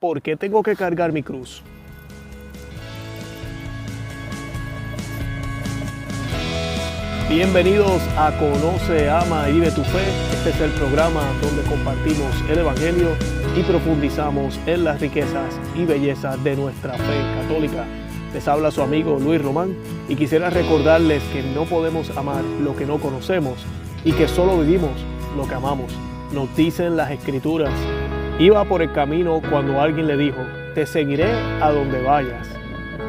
¿Por qué tengo que cargar mi cruz? Bienvenidos a Conoce, Ama y Vive tu Fe. Este es el programa donde compartimos el Evangelio y profundizamos en las riquezas y bellezas de nuestra fe católica. Les habla su amigo Luis Román y quisiera recordarles que no podemos amar lo que no conocemos y que solo vivimos lo que amamos. Nos dicen las Escrituras: iba por el camino cuando alguien le dijo, te seguiré a donde vayas.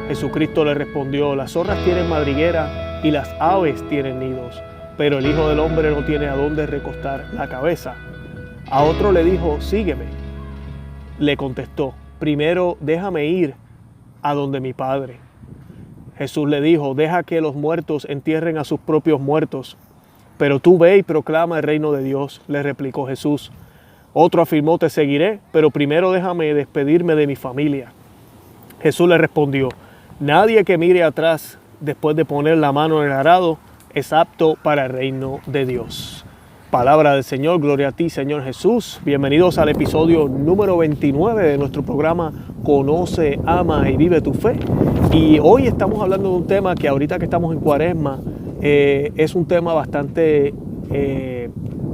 Jesucristo le respondió, las zorras tienen madriguera y las aves tienen nidos, pero el Hijo del Hombre no tiene a dónde recostar la cabeza. A otro le dijo, sígueme. Le contestó, primero déjame ir a donde mi Padre. Jesús le dijo, deja que los muertos entierren a sus propios muertos, pero tú ve y proclama el reino de Dios, le replicó Jesús. Otro afirmó, te seguiré, pero primero déjame despedirme de mi familia. Jesús le respondió, nadie que mire atrás después de poner la mano en el arado es apto para el reino de Dios. Palabra del Señor, gloria a ti, Señor Jesús. Bienvenidos al episodio número 29 de nuestro programa Conoce, Ama y Vive tu Fe. Y hoy estamos hablando de un tema que ahorita que estamos en Cuaresma es un tema bastante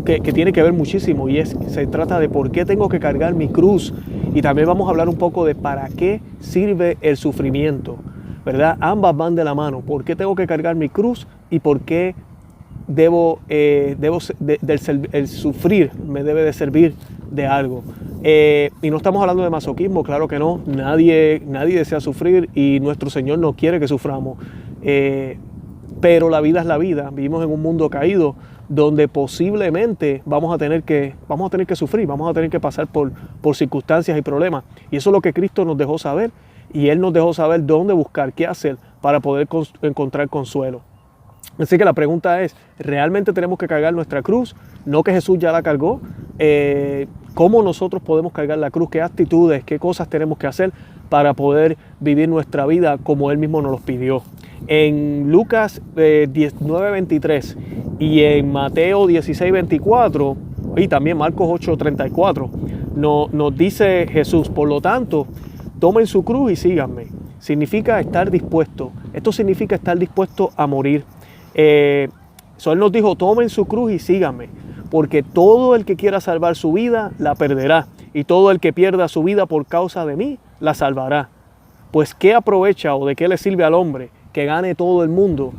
que tiene que ver muchísimo, y se trata de por qué tengo que cargar mi cruz, y también vamos a hablar un poco de para qué sirve el sufrimiento, ¿verdad? Ambas van de la mano. ¿Por qué tengo que cargar mi cruz y por qué el sufrir me debe de servir de algo? Y no estamos hablando de masoquismo, claro que no. Nadie desea sufrir y nuestro Señor no quiere que suframos. Pero la vida es la vida. Vivimos en un mundo caído donde posiblemente vamos a tener que sufrir, vamos a tener que pasar por circunstancias y problemas. Y eso es lo que Cristo nos dejó saber. Y Él nos dejó saber dónde buscar, qué hacer para poder encontrar consuelo. Así que la pregunta es, ¿realmente tenemos que cargar nuestra cruz? No, que Jesús ya la cargó. ¿Cómo nosotros podemos cargar la cruz? ¿Qué actitudes, qué cosas tenemos que hacer para poder vivir nuestra vida como Él mismo nos los pidió? En Lucas 19:23 y en Mateo 16:24 y también Marcos 8:34 nos dice Jesús, por lo tanto, tomen su cruz y síganme. Significa estar dispuesto. Esto significa estar dispuesto a morir. Él nos dijo, tomen su cruz y síganme, porque todo el que quiera salvar su vida la perderá, y todo el que pierda su vida por causa de mí la salvará. Pues ¿qué aprovecha o de qué le sirve al hombre que gane todo el mundo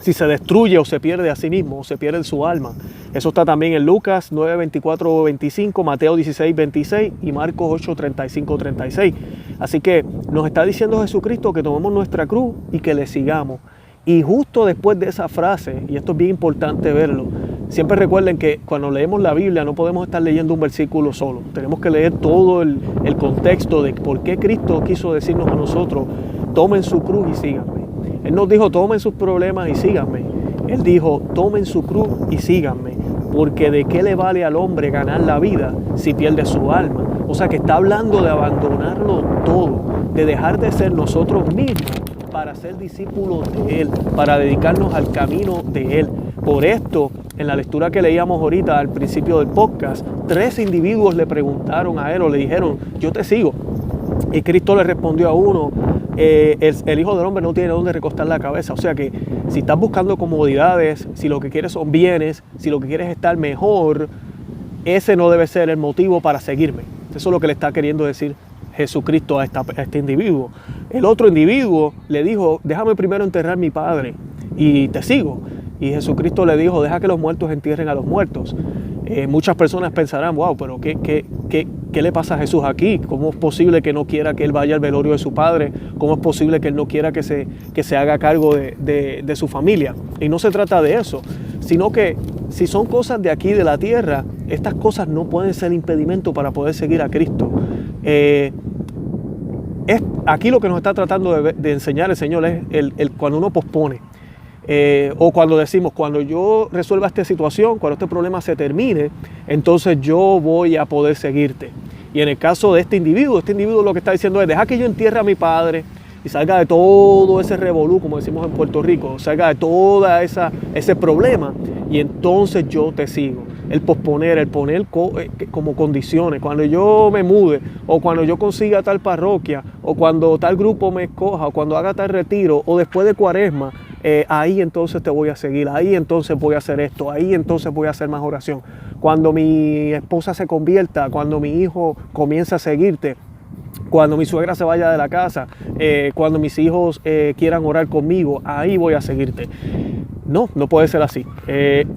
si se destruye o se pierde a sí mismo o se pierde su alma? Eso está también en Lucas 9:24-25, Mateo 16:26 y Marcos 8:35-36. Así que nos está diciendo Jesucristo que tomemos nuestra cruz y que le sigamos. Y justo después de esa frase, y esto es bien importante verlo, siempre recuerden que cuando leemos la Biblia no podemos estar leyendo un versículo solo. Tenemos que leer todo el contexto de por qué Cristo quiso decirnos a nosotros, tomen su cruz y síganme. Él nos dijo, tomen sus problemas y síganme. Él dijo, tomen su cruz y síganme, porque ¿de qué le vale al hombre ganar la vida si pierde su alma? O sea que está hablando de abandonarlo todo, de dejar de ser nosotros mismos para ser discípulos de Él, para dedicarnos al camino de Él. Por esto, en la lectura que leíamos ahorita al principio del podcast, 3 individuos le preguntaron a Él o le dijeron, yo te sigo. Y Cristo le respondió a uno, el Hijo del Hombre no tiene dónde recostar la cabeza. O sea que si estás buscando comodidades, si lo que quieres son bienes, si lo que quieres es estar mejor, ese no debe ser el motivo para seguirme. Eso es lo que le está queriendo decir Jesucristo a este individuo. El otro individuo le dijo, déjame primero enterrar a mi padre y te sigo. Y Jesucristo le dijo, deja que los muertos entierren a los muertos. Muchas personas pensarán, wow, pero ¿qué le pasa a Jesús aquí? ¿Cómo es posible que no quiera que Él vaya al velorio de su padre? ¿Cómo es posible que Él no quiera que se haga cargo de su familia? Y no se trata de eso, sino que si son cosas de aquí, de la tierra, estas cosas no pueden ser impedimento para poder seguir a Cristo. Aquí lo que nos está tratando de enseñar el Señor es cuando uno pospone. O cuando decimos, cuando yo resuelva esta situación, cuando este problema se termine, entonces yo voy a poder seguirte. Y en el caso de este individuo lo que está diciendo es, deja que yo entierre a mi padre y salga de todo ese revolú, como decimos en Puerto Rico, salga de todo ese problema y entonces yo te sigo. el posponer, el poner como condiciones. Cuando yo me mude, o cuando yo consiga tal parroquia, o cuando tal grupo me escoja, o cuando haga tal retiro, o después de Cuaresma, ahí entonces te voy a seguir, ahí entonces voy a hacer esto, ahí entonces voy a hacer más oración. Cuando mi esposa se convierta, cuando mi hijo comience a seguirte, cuando mi suegra se vaya de la casa, cuando mis hijos quieran orar conmigo, ahí voy a seguirte. No, no puede ser así.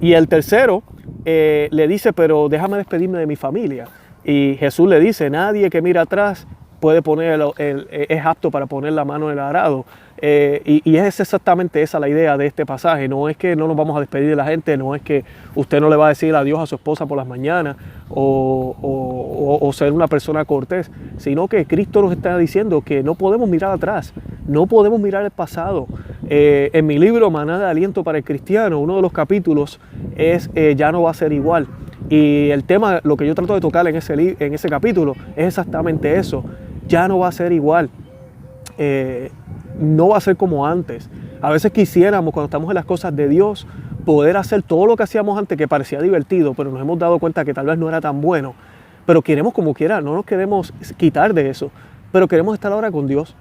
Y el tercero le dice, pero déjame despedirme de mi familia. Y Jesús le dice, nadie que mira atrás puede poner es apto para poner la mano en el arado. Y es exactamente esa la idea de este pasaje. No es que no nos vamos a despedir de la gente, no es que usted no le va a decir adiós a su esposa por las mañanas o ser una persona cortés, sino que Cristo nos está diciendo que no podemos mirar atrás, no podemos mirar el pasado. En mi libro Maná de Aliento para el Cristiano, uno de los capítulos es Ya no va a ser igual. Y el tema, lo que yo trato de tocar en ese capítulo es exactamente eso. Ya no va a ser igual. No va a ser como antes. A veces quisiéramos, cuando estamos en las cosas de Dios, poder hacer todo lo que hacíamos antes, que parecía divertido, pero nos hemos dado cuenta que tal vez no era tan bueno. Pero queremos como quiera, no nos queremos quitar de eso, pero queremos estar ahora con Dios.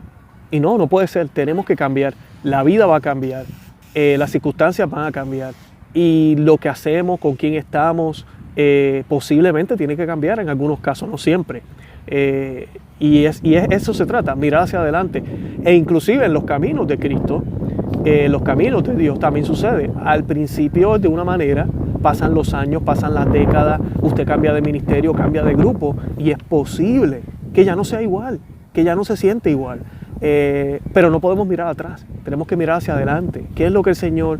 Y no puede ser, tenemos que cambiar. La vida va a cambiar, las circunstancias van a cambiar. Y lo que hacemos, con quién estamos, posiblemente tiene que cambiar en algunos casos, no siempre. Y eso se trata, mirar hacia adelante. E inclusive en los caminos de Cristo, los caminos de Dios también sucede. Al principio de una manera, pasan los años, pasan las décadas, usted cambia de ministerio, cambia de grupo y es posible que ya no sea igual, que ya no se siente igual. Pero no podemos mirar atrás, tenemos que mirar hacia adelante. ¿Qué es lo que el Señor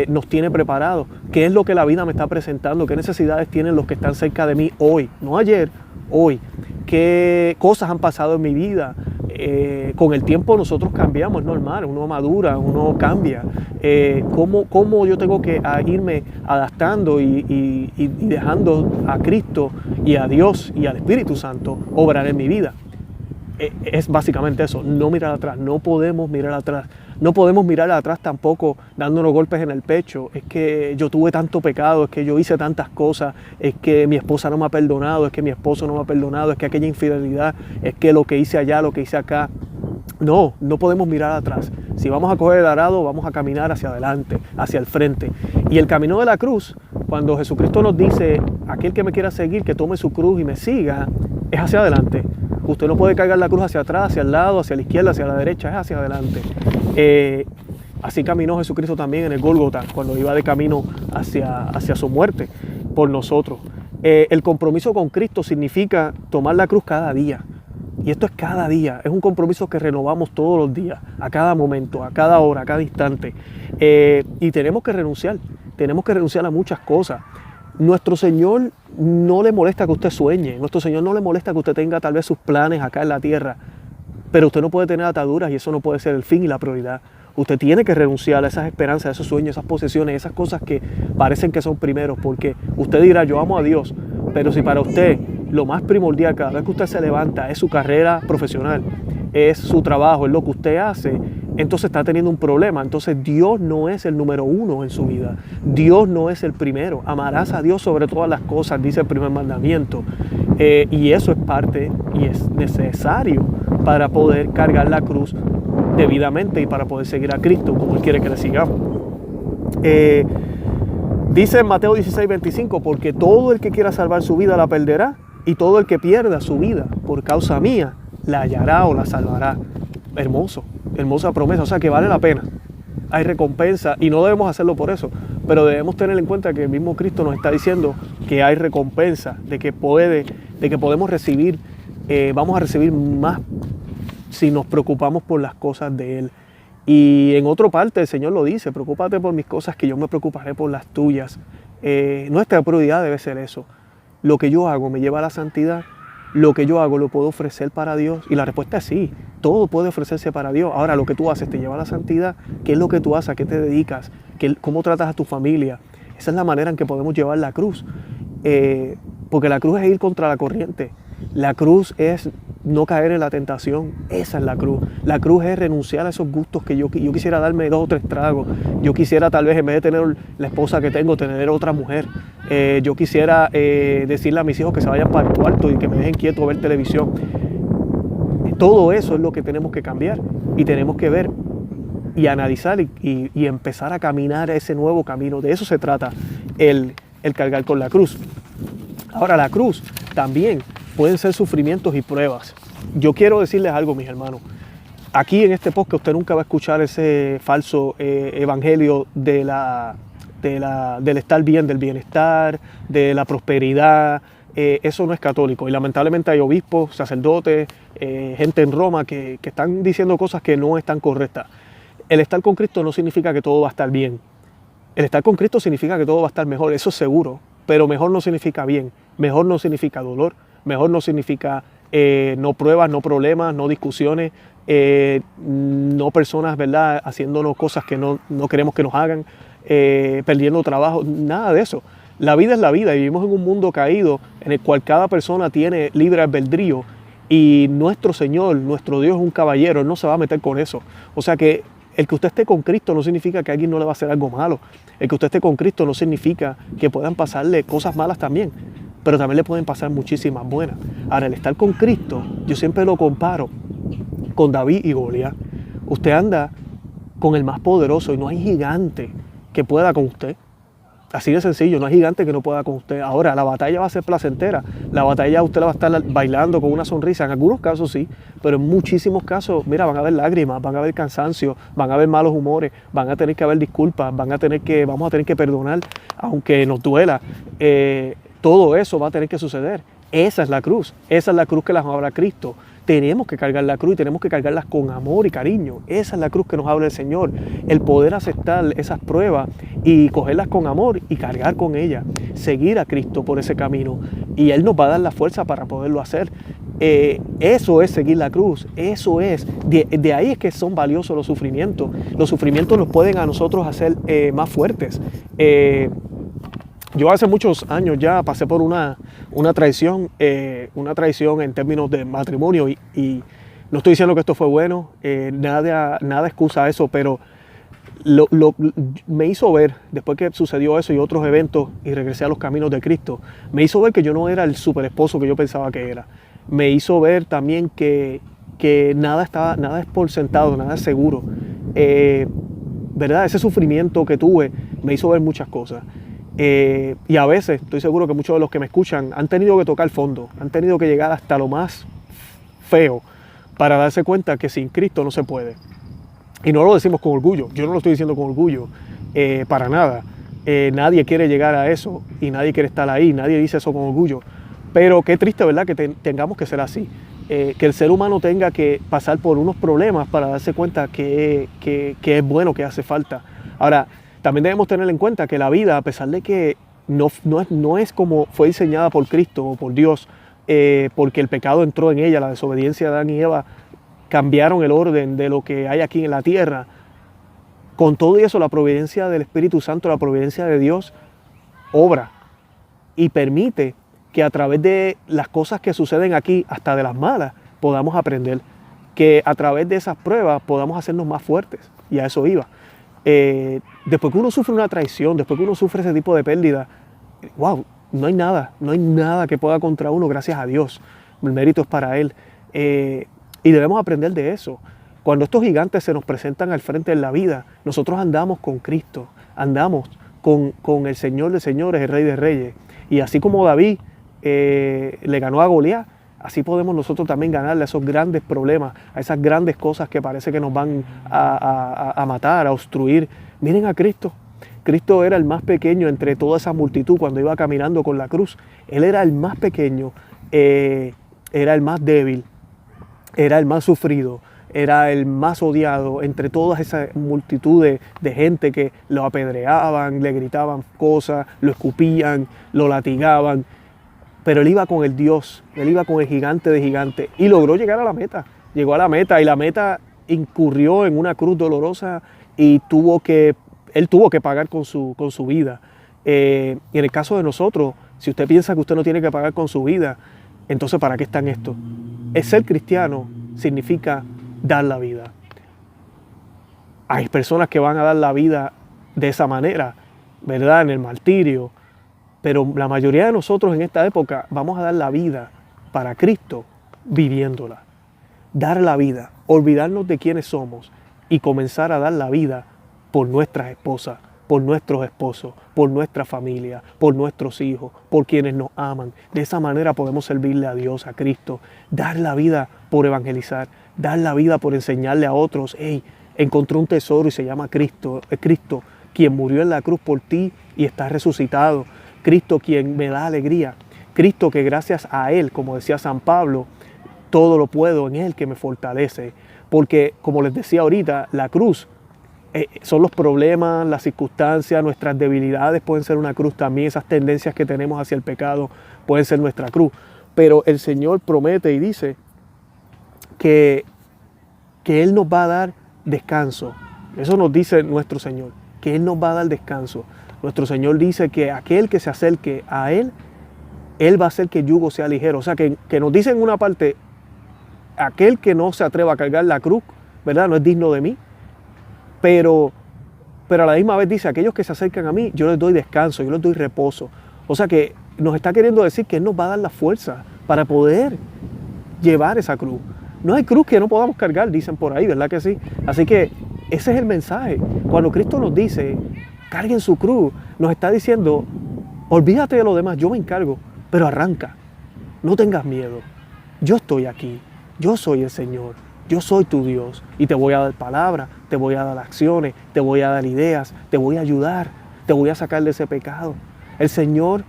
nos tiene preparado? ¿Qué es lo que la vida me está presentando? ¿Qué necesidades tienen los que están cerca de mí hoy? No ayer, hoy. ¿Qué cosas han pasado en mi vida? Con el tiempo nosotros cambiamos, es normal, uno madura, uno cambia. ¿Cómo yo tengo que irme adaptando y dejando a Cristo y a Dios y al Espíritu Santo obrar en mi vida? Es básicamente eso, no mirar atrás, no podemos mirar atrás. No podemos mirar atrás tampoco dándonos golpes en el pecho. Es que yo tuve tanto pecado, es que yo hice tantas cosas, es que mi esposa no me ha perdonado, es que mi esposo no me ha perdonado, es que aquella infidelidad, es que lo que hice allá, lo que hice acá. No podemos mirar atrás. Si vamos a coger el arado, vamos a caminar hacia adelante, hacia el frente. Y el camino de la cruz, cuando Jesucristo nos dice, aquel que me quiera seguir, que tome su cruz y me siga, es hacia adelante. Usted no puede cargar la cruz hacia atrás, hacia el lado, hacia la izquierda, hacia la derecha, es hacia adelante. Así caminó Jesucristo también en el Gólgota, cuando iba de camino hacia su muerte por nosotros. El compromiso con Cristo significa tomar la cruz cada día. Y esto es cada día, es un compromiso que renovamos todos los días, a cada momento, a cada hora, a cada instante. Y tenemos que renunciar a muchas cosas. Nuestro Señor no le molesta que usted sueñe, nuestro Señor no le molesta que usted tenga tal vez sus planes acá en la tierra, pero usted no puede tener ataduras y eso no puede ser el fin y la prioridad. Usted tiene que renunciar a esas esperanzas, a esos sueños, esas posesiones, esas cosas que parecen que son primeros, porque usted dirá, yo amo a Dios, pero si para usted lo más primordial cada vez que usted se levanta es su carrera profesional, es su trabajo, es lo que usted hace, entonces está teniendo un problema. Entonces Dios no es el número uno en su vida. Dios no es el primero. Amarás a Dios sobre todas las cosas, dice el primer mandamiento. Y eso es parte y es necesario para poder cargar la cruz debidamente y para poder seguir a Cristo como Él quiere que le sigamos. Dice en Mateo 16:25, porque todo el que quiera salvar su vida la perderá, y todo el que pierda su vida por causa mía la hallará o la salvará. Hermosa promesa, o sea que vale la pena. Hay recompensa y no debemos hacerlo por eso, pero debemos tener en cuenta que el mismo Cristo nos está diciendo que hay recompensa, de que podemos recibir, vamos a recibir más si nos preocupamos por las cosas de Él. Y en otra parte el Señor lo dice, preocúpate por mis cosas que yo me preocuparé por las tuyas. Nuestra prioridad debe ser eso. Lo que yo hago me lleva a la santidad, lo que yo hago lo puedo ofrecer para Dios. Y la respuesta es sí, todo puede ofrecerse para Dios. Ahora, lo que tú haces te lleva a la santidad. ¿Qué es lo que tú haces? ¿A qué te dedicas? ¿Cómo tratas a tu familia? Esa es la manera en que podemos llevar la cruz. Porque la cruz es ir contra la corriente. La cruz es no caer en la tentación. Esa es la cruz. La cruz es renunciar a esos gustos que yo quisiera darme 2 o 3 tragos. Yo quisiera tal vez en vez de tener la esposa que tengo, tener otra mujer. Yo quisiera decirle a mis hijos que se vayan para el cuarto y que me dejen quieto a ver televisión. Todo eso es lo que tenemos que cambiar y tenemos que ver y analizar y empezar a caminar ese nuevo camino. De eso se trata el cargar con la cruz. Ahora, la cruz también pueden ser sufrimientos y pruebas. Yo quiero decirles algo, mis hermanos. Aquí en este podcast usted nunca va a escuchar ese falso evangelio del estar bien, del bienestar, de la prosperidad. Eso no es católico. Y lamentablemente hay obispos, sacerdotes, gente en Roma que están diciendo cosas que no están correctas. El estar con Cristo no significa que todo va a estar bien. El estar con Cristo significa que todo va a estar mejor, eso es seguro. Pero mejor no significa bien. Mejor no significa dolor. Mejor no significa no pruebas, no problemas, no discusiones, no personas, ¿verdad?, haciéndonos cosas que no queremos que nos hagan, perdiendo trabajo, nada de eso. La vida es la vida y vivimos en un mundo caído en el cual cada persona tiene libre albedrío y nuestro Señor, nuestro Dios es un caballero, Él no se va a meter con eso. O sea que el que usted esté con Cristo no significa que a alguien no le va a hacer algo malo. El que usted esté con Cristo no significa que puedan pasarle cosas malas también, pero también le pueden pasar muchísimas buenas. Ahora, el estar con Cristo, yo siempre lo comparo con David y Goliat. Usted anda con el más poderoso y no hay gigante que pueda con usted. Así de sencillo, no hay gigante que no pueda con usted. Ahora, la batalla va a ser placentera. La batalla usted la va a estar bailando con una sonrisa. En algunos casos sí, pero en muchísimos casos, mira, van a haber lágrimas, van a haber cansancio, van a haber malos humores, van a tener que haber disculpas, vamos a tener que perdonar, aunque nos duela. Todo eso va a tener que suceder. Esa es la cruz que nos habla Cristo. Tenemos que cargar la cruz y tenemos que cargarlas con amor y cariño. Esa es la cruz que nos habla el Señor. El poder aceptar esas pruebas y cogerlas con amor y cargar con ellas. Seguir a Cristo por ese camino. Y Él nos va a dar la fuerza para poderlo hacer. Eso es seguir la cruz. Eso es. De ahí es que son valiosos los sufrimientos. Los sufrimientos nos pueden a nosotros hacer más fuertes. Yo hace muchos años ya pasé por una traición en términos de matrimonio y no estoy diciendo que esto fue bueno, nada excusa a eso, pero me hizo ver, después que sucedió eso y otros eventos y regresé a los caminos de Cristo, me hizo ver que yo no era el super esposo que yo pensaba que era. Me hizo ver también que nada es por sentado, nada es seguro. ¿Verdad? Ese sufrimiento que tuve me hizo ver muchas cosas. Y a veces, estoy seguro que muchos de los que me escuchan han tenido que tocar fondo, han tenido que llegar hasta lo más feo para darse cuenta que sin Cristo no se puede. Y no lo decimos con orgullo, yo no lo estoy diciendo con orgullo, para nada. Nadie quiere llegar a eso y nadie quiere estar ahí, nadie dice eso con orgullo. Pero qué triste, ¿verdad?, que tengamos que ser así. Que el ser humano tenga que pasar por unos problemas para darse cuenta que es bueno, que hace falta. Ahora, también debemos tener en cuenta que la vida, a pesar de que no es como fue diseñada por Cristo o por Dios, porque el pecado entró en ella, la desobediencia de Adán y Eva, cambiaron el orden de lo que hay aquí en la tierra. Con todo eso, la providencia del Espíritu Santo, la providencia de Dios, obra y permite que a través de las cosas que suceden aquí, hasta de las malas, podamos aprender. Que a través de esas pruebas podamos hacernos más fuertes. Y a eso iba. Después que uno sufre una traición, después que uno sufre ese tipo de pérdida, wow, no hay nada que pueda contra uno, gracias a Dios. El mérito es para Él. Y debemos aprender de eso. Cuando estos gigantes se nos presentan al frente de la vida, nosotros andamos con Cristo, andamos con el Señor de señores, el Rey de reyes. Y así como David le ganó a Goliat, así podemos nosotros también ganarle a esos grandes problemas, a esas grandes cosas que parece que nos van a matar, a obstruir. Miren a Cristo. Cristo era el más pequeño entre toda esa multitud cuando iba caminando con la cruz. Él era el más pequeño, era el más débil, era el más sufrido, era el más odiado entre toda esa multitud de gente que lo apedreaban, le gritaban cosas, lo escupían, lo latigaban. Pero él iba con el Dios, él iba con el gigante de gigantes y logró llegar a la meta. Llegó a la meta y la meta incurrió en una cruz dolorosa y él tuvo que pagar con su vida. Y en el caso de nosotros, si usted piensa que usted no tiene que pagar con su vida, entonces ¿para qué está en esto? El ser cristiano significa dar la vida. Hay personas que van a dar la vida de esa manera, ¿verdad? En el martirio. Pero la mayoría de nosotros en esta época vamos a dar la vida para Cristo viviéndola. Dar la vida, olvidarnos de quiénes somos y comenzar a dar la vida por nuestras esposas, por nuestros esposos, por nuestra familia, por nuestros hijos, por quienes nos aman. De esa manera podemos servirle a Dios, a Cristo. Dar la vida por evangelizar, dar la vida por enseñarle a otros. Hey, encontré un tesoro y se llama Cristo. Es Cristo quien murió en la cruz por ti y está resucitado. Cristo quien me da alegría. Cristo que gracias a Él, como decía San Pablo, todo lo puedo en Él que me fortalece. Porque, como les decía ahorita, la cruz son los problemas, las circunstancias, nuestras debilidades pueden ser una cruz también. Esas tendencias que tenemos hacia el pecado pueden ser nuestra cruz. Pero el Señor promete y dice que Él nos va a dar descanso. Eso nos dice nuestro Señor, que Él nos va a dar descanso. Nuestro Señor dice que aquel que se acerque a Él, Él va a hacer que el yugo sea ligero. O sea, que nos dice en una parte, aquel que no se atreva a cargar la cruz, ¿verdad? No es digno de mí. Pero a la misma vez dice, aquellos que se acercan a mí, yo les doy descanso, yo les doy reposo. O sea que nos está queriendo decir que Él nos va a dar la fuerza para poder llevar esa cruz. No hay cruz que no podamos cargar, dicen por ahí, ¿verdad que sí? Así que ese es el mensaje. Cuando Cristo nos dice, carguen su cruz, nos está diciendo, olvídate de lo demás, yo me encargo, pero arranca. No tengas miedo. Yo estoy aquí. Yo soy el Señor. Yo soy tu Dios y te voy a dar palabra, te voy a dar acciones, te voy a dar ideas, te voy a ayudar, te voy a sacar de ese pecado. El Señor,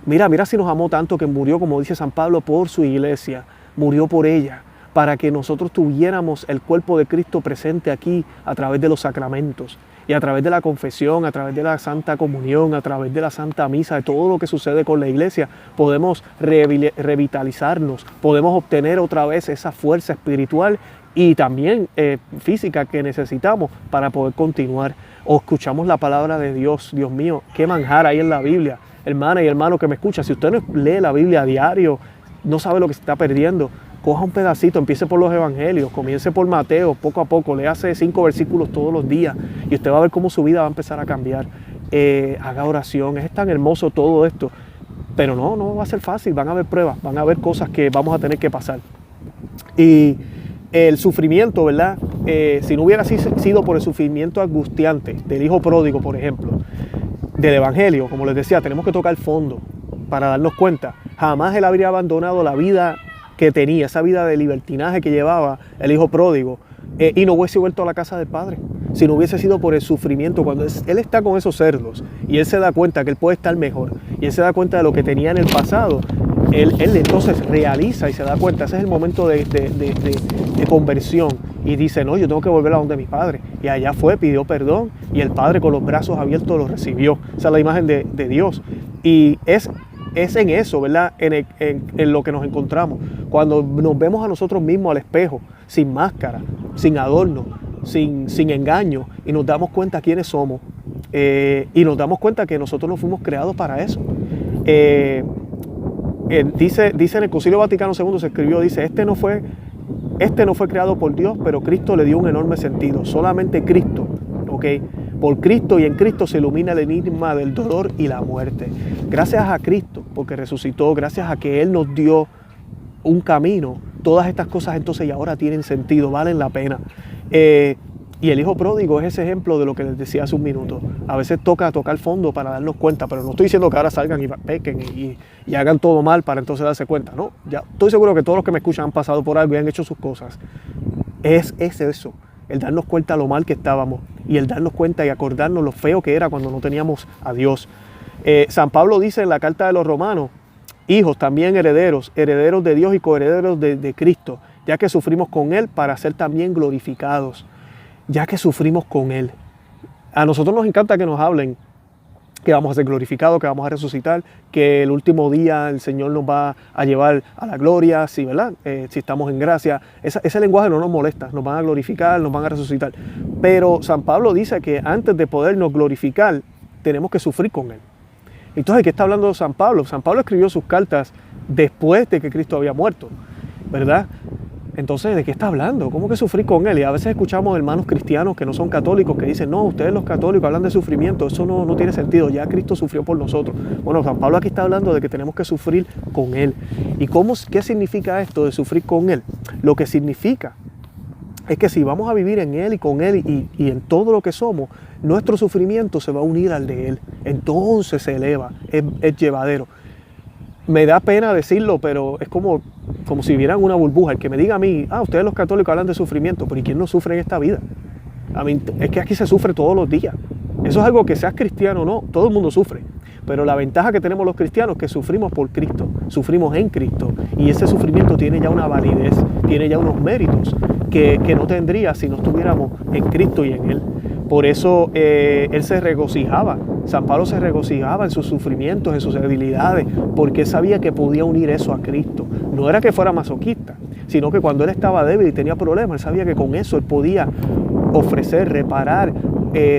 mira si nos amó tanto que murió, como dice San Pablo, por su iglesia, murió por ella, para que nosotros tuviéramos el cuerpo de Cristo presente aquí a través de los sacramentos y a través de la confesión, a través de la Santa Comunión, a través de la Santa Misa, de todo lo que sucede con la iglesia, podemos revitalizarnos, podemos obtener otra vez esa fuerza espiritual y también física que necesitamos para poder continuar. O escuchamos la palabra de Dios. Dios mío, qué manjar hay en la Biblia. Hermana y hermano que me escucha, si usted no lee la Biblia a diario, no sabe lo que se está perdiendo. Coja un pedacito, empiece por los evangelios, comience por Mateo, poco a poco, léase 5 versículos todos los días y usted va a ver cómo su vida va a empezar a cambiar. Haga oración, es tan hermoso todo esto, pero no va a ser fácil, van a haber pruebas, van a haber cosas que vamos a tener que pasar. Y el sufrimiento, ¿verdad? Si no hubiera sido por el sufrimiento angustiante del hijo pródigo, por ejemplo, del evangelio, como les decía, tenemos que tocar el fondo para darnos cuenta. Jamás él habría abandonado la vida que tenía, esa vida de libertinaje que llevaba el hijo pródigo, y no hubiese vuelto a la casa del padre, si no hubiese sido por el sufrimiento. Cuando él está con esos cerdos y él se da cuenta que él puede estar mejor y él se da cuenta de lo que tenía en el pasado, él entonces realiza y se da cuenta. Ese es el momento de conversión y dice, no, yo tengo que volver a donde mi padre. Y allá fue, pidió perdón y el padre con los brazos abiertos lo recibió. Esa es la imagen de Dios. Y es en eso, ¿verdad? En lo que nos encontramos. Cuando nos vemos a nosotros mismos al espejo, sin máscara, sin adorno, sin engaño, y nos damos cuenta quiénes somos, y nos damos cuenta que nosotros no fuimos creados para eso. Dice en el Concilio Vaticano II, se escribió, dice, este no fue creado por Dios, pero Cristo le dio un enorme sentido. Solamente Cristo, ¿ok? Por Cristo y en Cristo se ilumina el enigma del dolor y la muerte. Gracias a Cristo, porque resucitó, gracias a que Él nos dio un camino, todas estas cosas entonces y ahora tienen sentido, valen la pena. Y el hijo pródigo es ese ejemplo de lo que les decía hace un minuto. A veces toca tocar fondo para darnos cuenta, pero no estoy diciendo que ahora salgan y pequen y hagan todo mal para entonces darse cuenta. No, ya estoy seguro que todos los que me escuchan han pasado por algo y han hecho sus cosas. Es eso, el darnos cuenta de lo mal que estábamos y el darnos cuenta y acordarnos lo feo que era cuando no teníamos a Dios. San Pablo dice en la carta de los Romanos, hijos también herederos de Dios y coherederos de Cristo, ya que sufrimos con Él para ser también glorificados. Ya que sufrimos con Él. A nosotros nos encanta que nos hablen que vamos a ser glorificados, que vamos a resucitar, que el último día el Señor nos va a llevar a la gloria, sí, ¿verdad? Si estamos en gracia. Ese lenguaje no nos molesta, nos van a glorificar, nos van a resucitar. Pero San Pablo dice que antes de podernos glorificar, tenemos que sufrir con Él. Entonces, ¿qué está hablando San Pablo? San Pablo escribió sus cartas después de que Cristo había muerto, ¿verdad? Entonces, ¿de qué está hablando? ¿Cómo que sufrir con Él? Y a veces escuchamos hermanos cristianos que no son católicos que dicen, no, ustedes los católicos hablan de sufrimiento, eso no tiene sentido, ya Cristo sufrió por nosotros. Bueno, San Pablo aquí está hablando de que tenemos que sufrir con Él. ¿Y qué significa esto de sufrir con Él? Lo que significa es que si vamos a vivir en Él y con Él y en todo lo que somos, nuestro sufrimiento se va a unir al de Él. Entonces se eleva, es llevadero. Me da pena decirlo, pero es como si vieran una burbuja. El que me diga a mí, ustedes los católicos hablan de sufrimiento, pero ¿y quién no sufre en esta vida? Es que aquí se sufre todos los días. Eso es algo que seas cristiano o no, todo el mundo sufre. Pero la ventaja que tenemos los cristianos es que sufrimos por Cristo, sufrimos en Cristo. Y ese sufrimiento tiene ya una validez, tiene ya unos méritos que no tendría si no estuviéramos en Cristo y en Él. Por eso él se regocijaba, San Pablo se regocijaba en sus sufrimientos, en sus debilidades, porque él sabía que podía unir eso a Cristo. No era que fuera masoquista, sino que cuando él estaba débil y tenía problemas, él sabía que con eso él podía ofrecer, reparar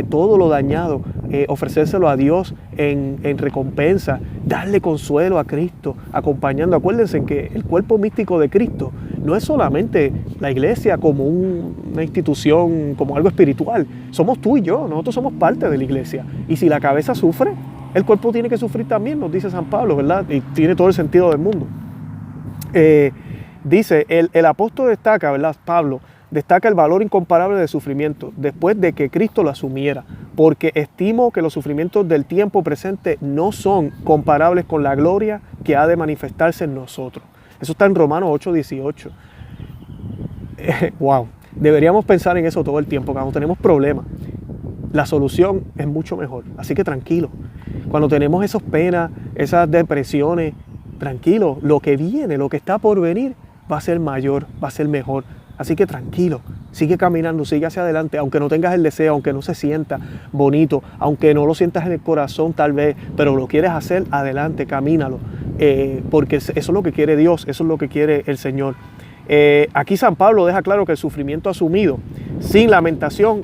todo lo dañado, ofrecérselo a Dios en recompensa, darle consuelo a Cristo, acompañando. Acuérdense que el cuerpo místico de Cristo no es solamente la iglesia como una institución, como algo espiritual. Somos tú y yo, nosotros somos parte de la iglesia. Y si la cabeza sufre, el cuerpo tiene que sufrir también, nos dice San Pablo, ¿verdad? Y tiene todo el sentido del mundo. Dice, el apóstol destaca, ¿verdad? Pablo destaca el valor incomparable del sufrimiento después de que Cristo lo asumiera, porque estimo que los sufrimientos del tiempo presente no son comparables con la gloria que ha de manifestarse en nosotros. Eso está en Romanos 8:18. Wow, deberíamos pensar en eso todo el tiempo, cuando tenemos problemas. La solución es mucho mejor, así que tranquilo. Cuando tenemos esas penas, esas depresiones, tranquilo, lo que viene, lo que está por venir, va a ser mayor, va a ser mejor. Así que tranquilo, sigue caminando, sigue hacia adelante, aunque no tengas el deseo, aunque no se sienta bonito, aunque no lo sientas en el corazón tal vez, pero lo quieres hacer, adelante, camínalo, porque eso es lo que quiere Dios, eso es lo que quiere el Señor. Aquí San Pablo deja claro que el sufrimiento asumido, sin lamentación,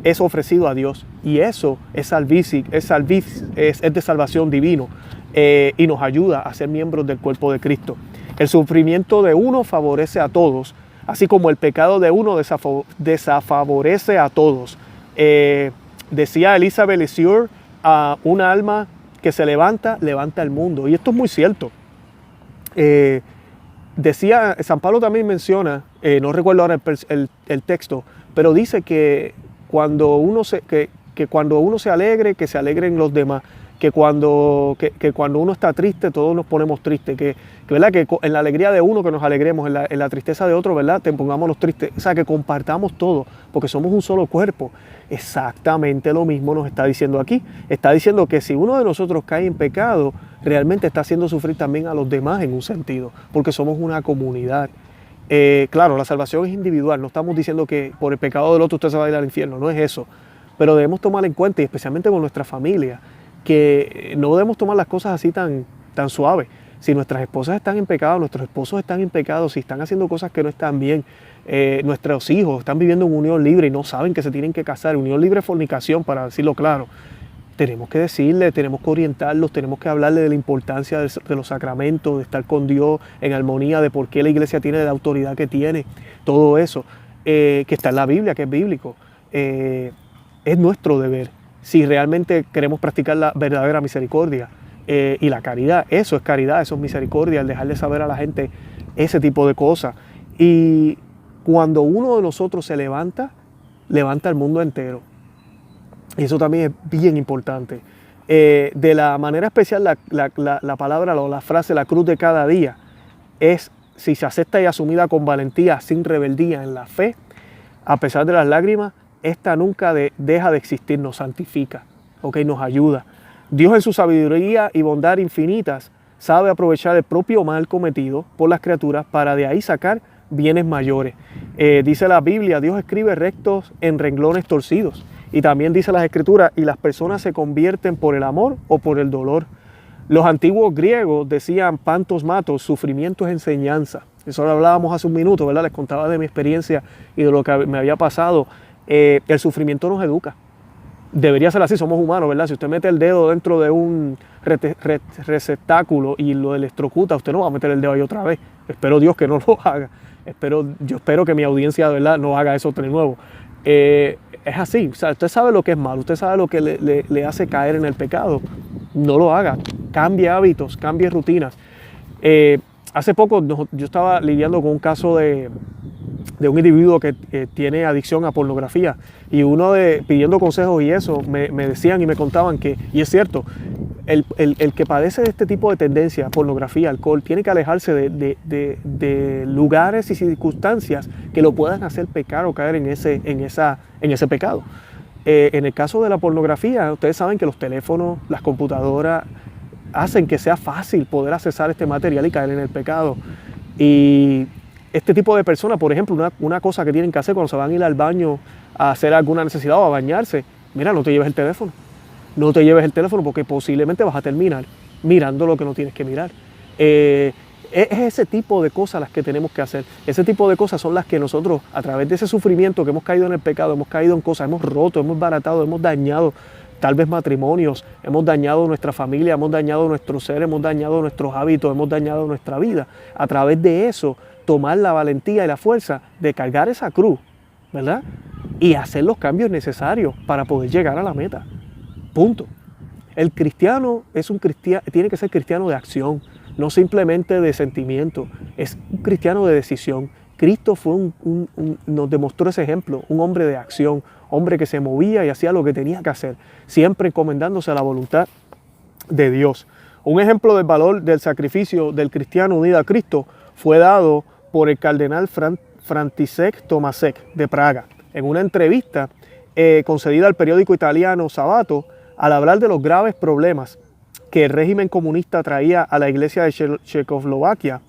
es ofrecido a Dios, y eso es de salvación divino, y nos ayuda a ser miembros del cuerpo de Cristo. El sufrimiento de uno favorece a todos, así como el pecado de uno desafavorece a todos. Decía Elizabeth Lisieux, una alma que se levanta, levanta el mundo. Y esto es muy cierto. Decía, San Pablo también menciona, no recuerdo ahora el texto, pero dice que cuando uno se alegre, que se alegren los demás. Que cuando uno está triste, todos nos ponemos tristes, ¿verdad? Que en la alegría de uno que nos alegremos, en la tristeza de otro, ¿verdad? Te pongámonos tristes, o sea, que compartamos todo, porque somos un solo cuerpo. Exactamente lo mismo nos está diciendo aquí. Está diciendo que si uno de nosotros cae en pecado, realmente está haciendo sufrir también a los demás en un sentido, porque somos una comunidad. Claro, la salvación es individual, no estamos diciendo que por el pecado del otro usted se va a ir al infierno, no es eso, pero debemos tomar en cuenta, y especialmente con nuestra familia, que no debemos tomar las cosas así tan suaves. Si nuestras esposas están en pecado, nuestros esposos están en pecado, si están haciendo cosas que no están bien, nuestros hijos están viviendo en unión libre y no saben que se tienen que casar, unión libre de fornicación, para decirlo claro, tenemos que decirle, tenemos que orientarlos, tenemos que hablarle de la importancia de los sacramentos, de estar con Dios en armonía, de por qué la iglesia tiene la autoridad que tiene, todo eso, que está en la Biblia, que es bíblico, es nuestro deber. Si realmente queremos practicar la verdadera misericordia y la caridad, eso es misericordia, el dejarle saber a la gente ese tipo de cosas. Y cuando uno de nosotros se levanta, levanta el mundo entero. Y eso también es bien importante. De la manera especial, la palabra o la frase, la cruz de cada día, es si se acepta y asumida con valentía, sin rebeldía en la fe, a pesar de las lágrimas, esta nunca deja de existir, nos santifica, ¿okay? Nos ayuda. Dios en su sabiduría y bondad infinitas sabe aprovechar el propio mal cometido por las criaturas para de ahí sacar bienes mayores. Dice la Biblia, Dios escribe rectos en renglones torcidos. Y también dice las Escrituras, y las personas se convierten por el amor o por el dolor. Los antiguos griegos decían pantos matos, sufrimiento es enseñanza. Eso lo hablábamos hace un minuto, ¿verdad? Les contaba de mi experiencia y de lo que me había pasado. El sufrimiento nos educa. debería ser así, somos humanos, ¿verdad? Si usted mete el dedo dentro de un receptáculo y lo electrocuta, usted no va a meter el dedo ahí otra vez. Espero Dios que no lo haga. Yo espero que mi audiencia, ¿verdad?, no haga eso de nuevo. Es así, o sea, usted sabe lo que es malo, usted sabe lo que le hace caer en el pecado. No lo haga, cambie hábitos, cambie rutinas. Hace poco yo estaba lidiando con un caso de un individuo que tiene adicción a pornografía, y pidiendo consejos y eso, me decían y me contaban que, y es cierto, el que padece de este tipo de tendencia, pornografía, alcohol, tiene que alejarse de lugares y circunstancias que lo puedan hacer pecar o caer en ese pecado. En el caso de la pornografía, ustedes saben que los teléfonos, las computadoras, hacen que sea fácil poder accesar este material y caer en el pecado. Y este tipo de personas, por ejemplo, una cosa que tienen que hacer cuando se van a ir al baño a hacer alguna necesidad o a bañarse, mira, no te lleves el teléfono. No te lleves el teléfono porque posiblemente vas a terminar mirando lo que no tienes que mirar. Es ese tipo de cosas las que tenemos que hacer. Ese tipo de cosas son las que nosotros, a través de ese sufrimiento que hemos caído en el pecado, hemos caído en cosas, hemos roto, hemos baratado, hemos dañado tal vez matrimonios, hemos dañado nuestra familia, hemos dañado nuestro ser, hemos dañado nuestros hábitos, hemos dañado nuestra vida. A través de eso, tomar la valentía y la fuerza de cargar esa cruz, ¿verdad? Y hacer los cambios necesarios para poder llegar a la meta. Punto. El cristiano tiene que ser cristiano de acción, no simplemente de sentimiento. Es un cristiano de decisión. Cristo nos demostró ese ejemplo, un hombre de acción, hombre que se movía y hacía lo que tenía que hacer, siempre encomendándose a la voluntad de Dios. Un ejemplo del valor del sacrificio del cristiano unido a Cristo fue dado por el cardenal František Tomášek de Praga. En una entrevista concedida al periódico italiano Sabato, al hablar de los graves problemas que el régimen comunista traía a la iglesia de Checoslovaquia,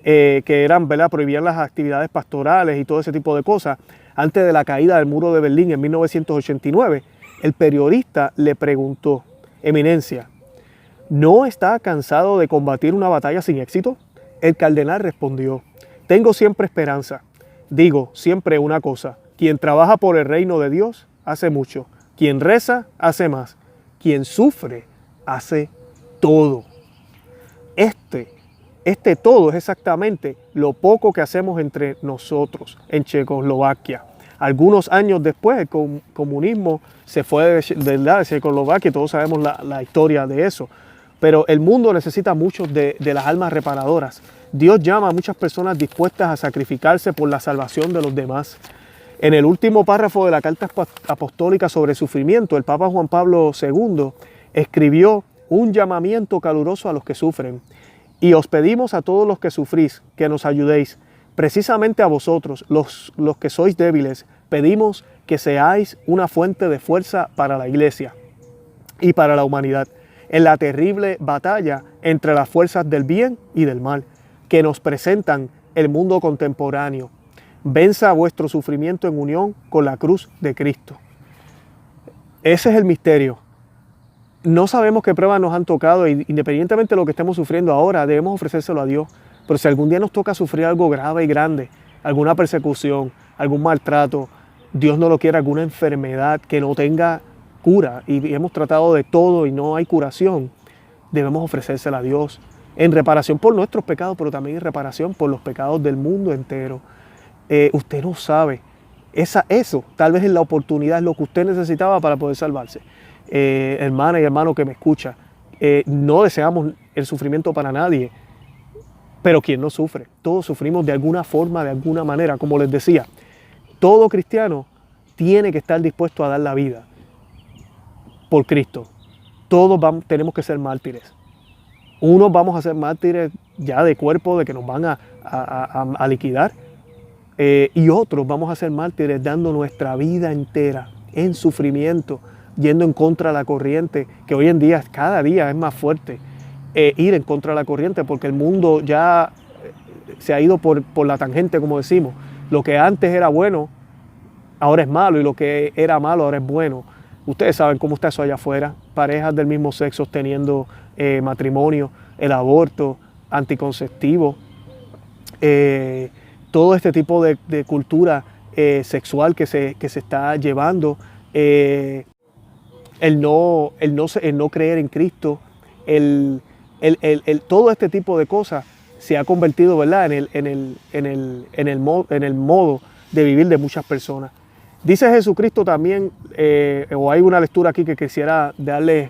que eran, ¿verdad?, prohibían las actividades pastorales y todo ese tipo de cosas, antes de la caída del muro de Berlín en 1989, el periodista le preguntó: Eminencia, ¿no está cansado de combatir una batalla sin éxito? El cardenal respondió: tengo siempre esperanza. Digo siempre una cosa: quien trabaja por el reino de Dios hace mucho. Quien reza hace más. Quien sufre hace todo. Este todo es exactamente lo poco que hacemos entre nosotros en Checoslovaquia. Algunos años después, el comunismo se fue de Checoslovaquia, todos sabemos la historia de eso. Pero el mundo necesita mucho de las almas reparadoras. Dios llama a muchas personas dispuestas a sacrificarse por la salvación de los demás. En el último párrafo de la Carta Apostólica sobre Sufrimiento, el Papa Juan Pablo II escribió un llamamiento caluroso a los que sufren. Y os pedimos a todos los que sufrís que nos ayudéis. Precisamente a vosotros, los que sois débiles, pedimos que seáis una fuente de fuerza para la Iglesia y para la humanidad en la terrible batalla entre las fuerzas del bien y del mal que nos presentan el mundo contemporáneo. Venza vuestro sufrimiento en unión con la cruz de Cristo. Ese es el misterio. No sabemos qué pruebas nos han tocado, y independientemente de lo que estemos sufriendo ahora, debemos ofrecérselo a Dios. Pero si algún día nos toca sufrir algo grave y grande, alguna persecución, algún maltrato, Dios no lo quiere, alguna enfermedad que no tenga cura, y hemos tratado de todo y no hay curación, debemos ofrecérsela a Dios en reparación por nuestros pecados, pero también en reparación por los pecados del mundo entero. Usted no sabe, eso tal vez es la oportunidad, es lo que usted necesitaba para poder salvarse. Hermana y hermano que me escucha, no deseamos el sufrimiento para nadie, pero ¿quién no sufre? Todos sufrimos de alguna forma, de alguna manera. Como les decía, todo cristiano tiene que estar dispuesto a dar la vida por Cristo. Todos tenemos que ser mártires. Unos vamos a ser mártires ya de cuerpo, de que nos van a liquidar, y otros vamos a ser mártires dando nuestra vida entera en sufrimiento, yendo en contra de la corriente, que hoy en día, cada día es más fuerte, ir en contra de la corriente, porque el mundo ya se ha ido por la tangente, como decimos. Lo que antes era bueno, ahora es malo, y lo que era malo, ahora es bueno. Ustedes saben cómo está eso allá afuera, parejas del mismo sexo teniendo matrimonio, el aborto, anticonceptivo, todo este tipo de cultura sexual que se está llevando. el no creer en Cristo, todo este tipo de cosas se ha convertido, ¿verdad?, en el modo de vivir de muchas personas. Dice Jesucristo también, o hay una lectura aquí que quisiera darle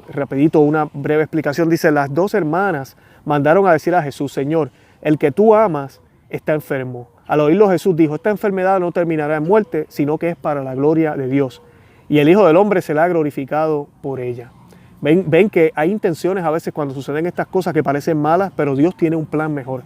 rapidito una breve explicación. Dice, las dos hermanas mandaron a decir a Jesús, Señor, el que tú amas está enfermo. Al oírlo Jesús dijo, esta enfermedad no terminará en muerte, sino que es para la gloria de Dios. Y el Hijo del Hombre será glorificado por ella. Ven que hay intenciones a veces cuando suceden estas cosas que parecen malas, pero Dios tiene un plan mejor.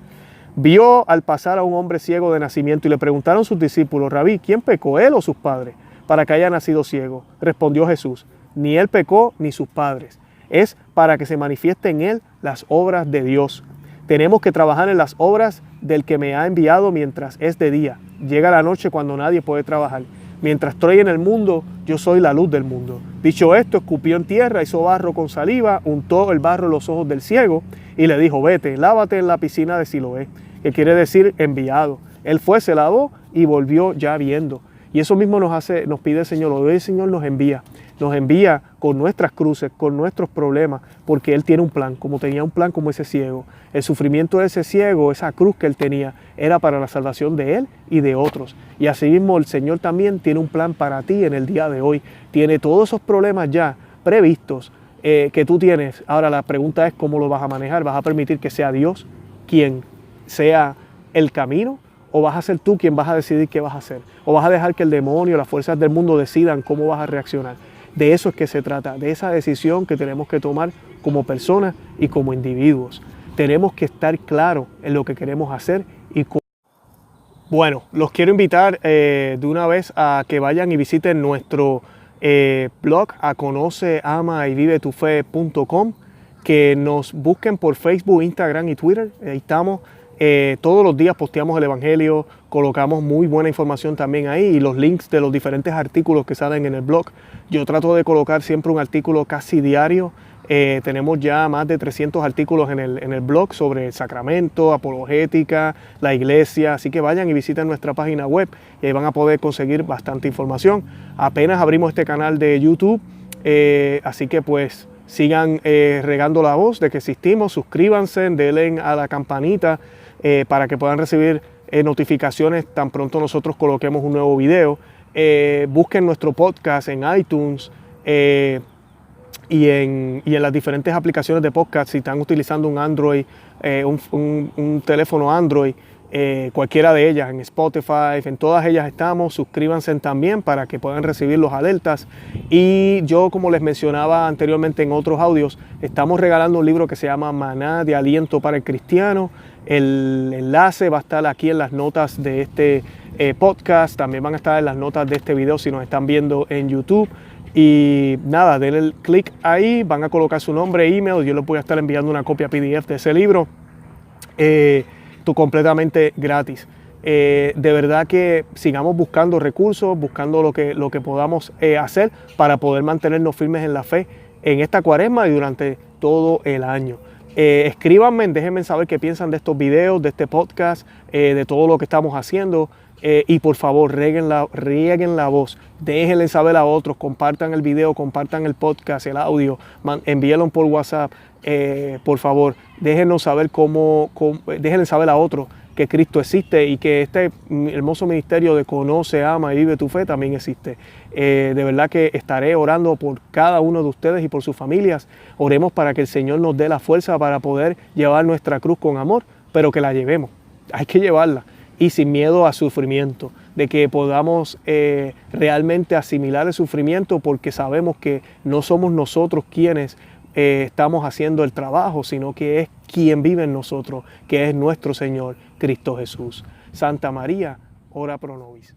Vio al pasar a un hombre ciego de nacimiento y le preguntaron sus discípulos, Rabí, ¿quién pecó, él o sus padres, para que haya nacido ciego? Respondió Jesús, ni él pecó ni sus padres. Es para que se manifieste en él las obras de Dios. Tenemos que trabajar en las obras del que me ha enviado mientras es de día. Llega la noche cuando nadie puede trabajar. Mientras estoy en el mundo, yo soy la luz del mundo. Dicho esto, escupió en tierra, hizo barro con saliva, untó el barro en los ojos del ciego y le dijo, vete, lávate en la piscina de Siloé, que quiere decir enviado. Él fue, se lavó y volvió ya viendo. Y eso mismo nos pide el Señor. Hoy el Señor nos envía con nuestras cruces, con nuestros problemas, porque Él tiene un plan, como tenía un plan como ese ciego. El sufrimiento de ese ciego, esa cruz que Él tenía, era para la salvación de Él y de otros. Y asimismo el Señor también tiene un plan para ti en el día de hoy. Tiene todos esos problemas ya previstos que tú tienes. Ahora la pregunta es cómo lo vas a manejar. ¿Vas a permitir que sea Dios quien sea el camino? ¿O vas a ser tú quien vas a decidir qué vas a hacer? ¿O vas a dejar que el demonio, las fuerzas del mundo decidan cómo vas a reaccionar? De eso es que se trata, de esa decisión que tenemos que tomar como personas y como individuos. Tenemos que estar claros en lo que queremos hacer y cómo. Bueno, los quiero invitar de una vez a que vayan y visiten nuestro blog a conoceamayvivetufe.com, que nos busquen por Facebook, Instagram y Twitter. Ahí estamos. Todos los días posteamos el Evangelio, colocamos muy buena información también ahí y los links de los diferentes artículos que salen en el blog. Yo trato de colocar siempre un artículo casi diario. Tenemos ya más de 300 artículos en el blog sobre el sacramento, apologética, la iglesia. Así que vayan y visiten nuestra página web y ahí van a poder conseguir bastante información. Apenas abrimos este canal de YouTube, así que pues sigan regando la voz de que existimos. Suscríbanse, denle a la campanita para que puedan recibir notificaciones tan pronto nosotros coloquemos un nuevo video. Busquen nuestro podcast en iTunes y en las diferentes aplicaciones de podcast. Si están utilizando un Android, un teléfono Android, cualquiera de ellas, en Spotify, en todas ellas estamos. Suscríbanse también para que puedan recibir los alertas. Y yo, como les mencionaba anteriormente en otros audios, estamos regalando un libro que se llama Maná de Aliento para el Cristiano. El enlace va a estar aquí en las notas de este podcast. También van a estar en las notas de este video si nos están viendo en YouTube. Y nada, denle el clic ahí, van a colocar su nombre, email. Yo les voy a estar enviando una copia PDF de ese libro. Completamente gratis. De verdad que sigamos buscando recursos, buscando lo que podamos hacer para poder mantenernos firmes en la fe en esta cuaresma y durante todo el año. Escríbanme, déjenme saber qué piensan de estos videos, de este podcast, de todo lo que estamos haciendo. Y por favor, rieguen la voz, déjenle saber a otros, compartan el video, compartan el podcast, el audio, envíenlo por WhatsApp. Por favor, déjenos saber déjenle saber a otros que Cristo existe y que este hermoso ministerio de Conoce, Ama y Vive tu Fe también existe. De verdad que estaré orando por cada uno de ustedes y por sus familias. Oremos para que el Señor nos dé la fuerza para poder llevar nuestra cruz con amor, pero que la llevemos. Hay que llevarla y sin miedo a sufrimiento, de que podamos realmente asimilar el sufrimiento, porque sabemos que no somos nosotros quienes estamos haciendo el trabajo, sino que es quien vive en nosotros, que es nuestro Señor Cristo Jesús. Santa María, ora pro nobis.